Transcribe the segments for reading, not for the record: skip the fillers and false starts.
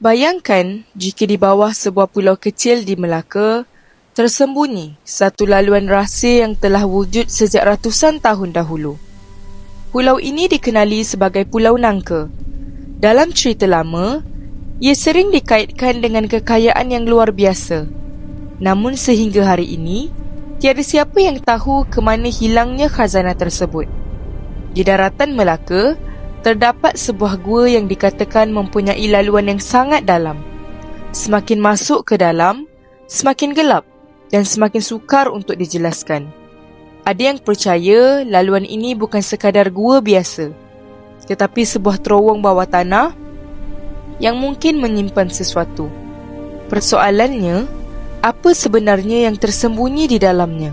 Bayangkan jika di bawah sebuah pulau kecil di Melaka tersembunyi satu laluan rahsia yang telah wujud sejak ratusan tahun dahulu. Pulau ini dikenali sebagai Pulau Nangka. Dalam cerita lama, ia sering dikaitkan dengan kekayaan yang luar biasa. Namun sehingga hari ini, tiada siapa yang tahu ke mana hilangnya khazanah tersebut. Di daratan Melaka, terdapat sebuah gua yang dikatakan mempunyai laluan yang sangat dalam. Semakin masuk ke dalam, semakin gelap dan semakin sukar untuk dijelaskan. Ada yang percaya laluan ini bukan sekadar gua biasa, tetapi sebuah terowong bawah tanah yang mungkin menyimpan sesuatu. Persoalannya, apa sebenarnya yang tersembunyi di dalamnya?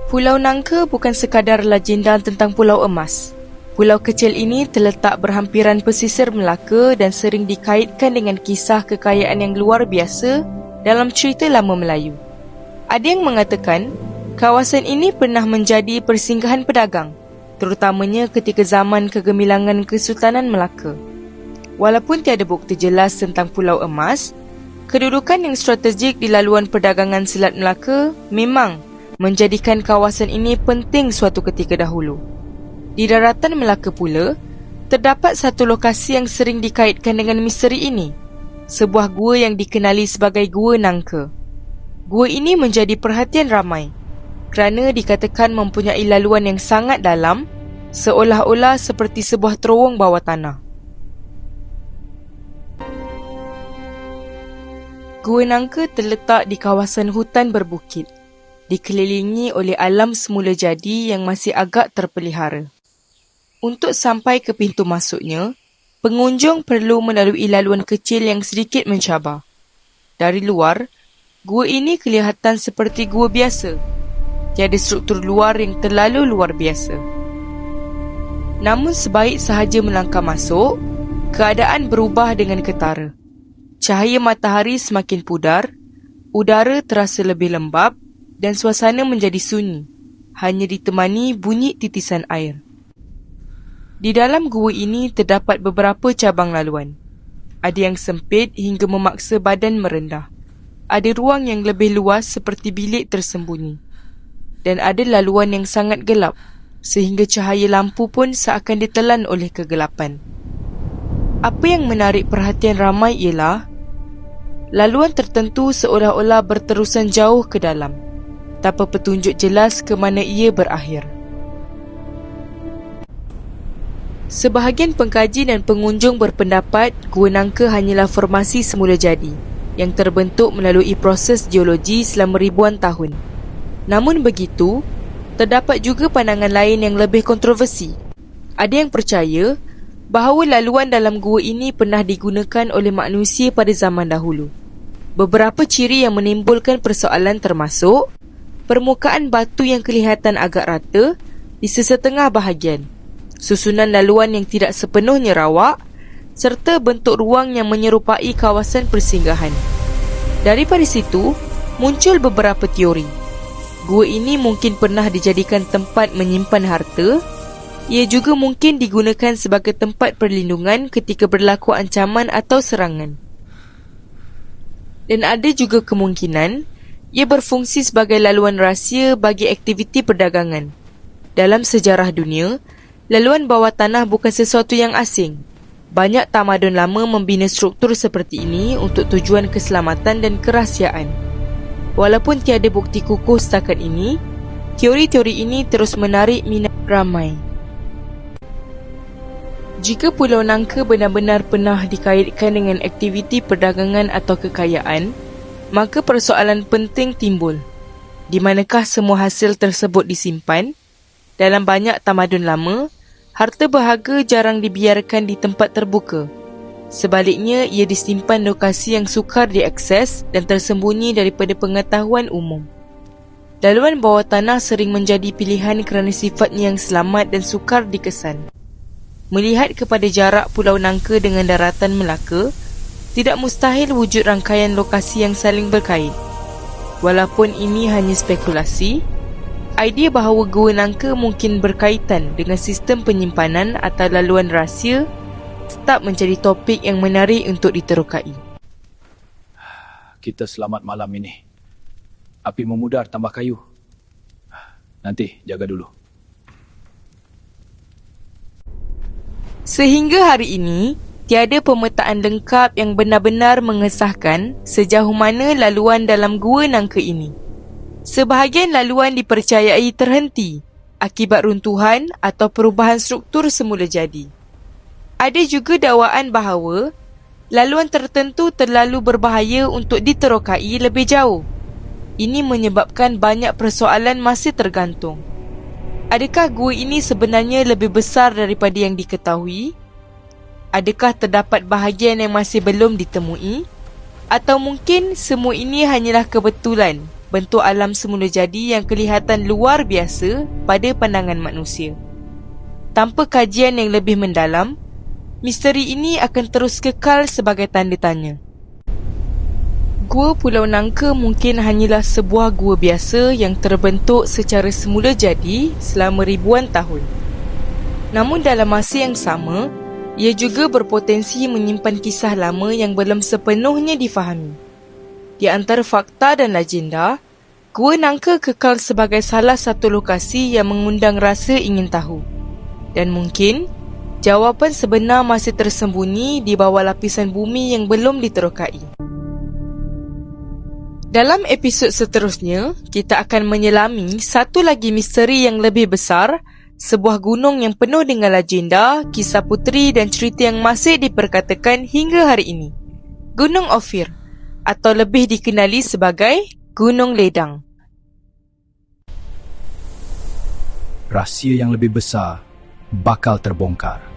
Pulau Nangka bukan sekadar legenda tentang Pulau Emas. Pulau kecil ini terletak berhampiran pesisir Melaka dan sering dikaitkan dengan kisah kekayaan yang luar biasa dalam cerita lama Melayu. Ada yang mengatakan kawasan ini pernah menjadi persinggahan pedagang, terutamanya ketika zaman kegemilangan Kesultanan Melaka. Walaupun tiada bukti jelas tentang Pulau Emas, kedudukan yang strategik di laluan perdagangan Selat Melaka memang menjadikan kawasan ini penting suatu ketika dahulu. Di daratan Melaka pula, terdapat satu lokasi yang sering dikaitkan dengan misteri ini, sebuah gua yang dikenali sebagai Gua Nangka. Gua ini menjadi perhatian ramai kerana dikatakan mempunyai laluan yang sangat dalam, seolah-olah seperti sebuah terowong bawah tanah. Gua Nangka terletak di kawasan hutan berbukit, dikelilingi oleh alam semula jadi yang masih agak terpelihara. Untuk sampai ke pintu masuknya, pengunjung perlu melalui laluan kecil yang sedikit mencabar. Dari luar, gua ini kelihatan seperti gua biasa. Tiada struktur luar yang terlalu luar biasa. Namun sebaik sahaja melangkah masuk, keadaan berubah dengan ketara. Cahaya matahari semakin pudar, udara terasa lebih lembap dan suasana menjadi sunyi, hanya ditemani bunyi titisan air. Di dalam gua ini terdapat beberapa cabang laluan. Ada yang sempit hingga memaksa badan merendah. Ada ruang yang lebih luas seperti bilik tersembunyi. Dan ada laluan yang sangat gelap, sehingga cahaya lampu pun seakan ditelan oleh kegelapan. Apa yang menarik perhatian ramai ialah laluan tertentu seolah-olah berterusan jauh ke dalam, tanpa petunjuk jelas ke mana ia berakhir. Sebahagian pengkaji dan pengunjung berpendapat Gua Nangka hanyalah formasi semula jadi yang terbentuk melalui proses geologi selama ribuan tahun. Namun begitu, terdapat juga pandangan lain yang lebih kontroversi. Ada yang percaya bahawa laluan dalam gua ini pernah digunakan oleh manusia pada zaman dahulu. Beberapa ciri yang menimbulkan persoalan termasuk permukaan batu yang kelihatan agak rata di sesetengah bahagian, susunan laluan yang tidak sepenuhnya rawak, serta bentuk ruang yang menyerupai kawasan persinggahan. Daripada situ, muncul beberapa teori. Gua ini mungkin pernah dijadikan tempat menyimpan harta. Ia juga mungkin digunakan sebagai tempat perlindungan ketika berlaku ancaman atau serangan. Dan ada juga kemungkinan ia berfungsi sebagai laluan rahsia bagi aktiviti perdagangan. Dalam sejarah dunia, laluan bawah tanah bukan sesuatu yang asing. Banyak tamadun lama membina struktur seperti ini untuk tujuan keselamatan dan kerahsiaan. Walaupun tiada bukti kukuh setakat ini, teori-teori ini terus menarik minat ramai. Jika Pulau Nangka benar-benar pernah dikaitkan dengan aktiviti perdagangan atau kekayaan, maka persoalan penting timbul. Di manakah semua hasil tersebut disimpan? Dalam banyak tamadun lama, harta berharga jarang dibiarkan di tempat terbuka. Sebaliknya, ia disimpan lokasi yang sukar diakses dan tersembunyi daripada pengetahuan umum. Laluan bawah tanah sering menjadi pilihan kerana sifatnya yang selamat dan sukar dikesan. Melihat kepada jarak Pulau Nangka dengan daratan Melaka, tidak mustahil wujud rangkaian lokasi yang saling berkait. Walaupun ini hanya spekulasi, idea bahawa Gua Nangka mungkin berkaitan dengan sistem penyimpanan atau laluan rahsia tetap menjadi topik yang menarik untuk diterokai. Kita selamat malam ini. Api memudar tambah kayu. Nanti jaga dulu. Sehingga hari ini, tiada pemetaan lengkap yang benar-benar mengesahkan sejauh mana laluan dalam Gua Nangka ini. Sebahagian laluan dipercayai terhenti akibat runtuhan atau perubahan struktur semula jadi. Ada juga dakwaan bahawa laluan tertentu terlalu berbahaya untuk diterokai lebih jauh. Ini menyebabkan banyak persoalan masih tergantung. Adakah gua ini sebenarnya lebih besar daripada yang diketahui? Adakah terdapat bahagian yang masih belum ditemui? Atau mungkin semua ini hanyalah kebetulan bentuk alam semula jadi yang kelihatan luar biasa pada pandangan manusia? Tanpa kajian yang lebih mendalam, misteri ini akan terus kekal sebagai tanda tanya. Gua Pulau Nangka mungkin hanyalah sebuah gua biasa yang terbentuk secara semula jadi selama ribuan tahun. Namun dalam masa yang sama, ia juga berpotensi menyimpan kisah lama yang belum sepenuhnya difahami. Di antara fakta dan legenda, Gua Nangka kekal sebagai salah satu lokasi yang mengundang rasa ingin tahu. Dan mungkin, jawapan sebenar masih tersembunyi di bawah lapisan bumi yang belum diterokai. Dalam episod seterusnya, kita akan menyelami satu lagi misteri yang lebih besar, sebuah gunung yang penuh dengan legenda, kisah puteri dan cerita yang masih diperkatakan hingga hari ini. Gunung Ophir, atau lebih dikenali sebagai Gunung Ledang. Rahsia yang lebih besar bakal terbongkar.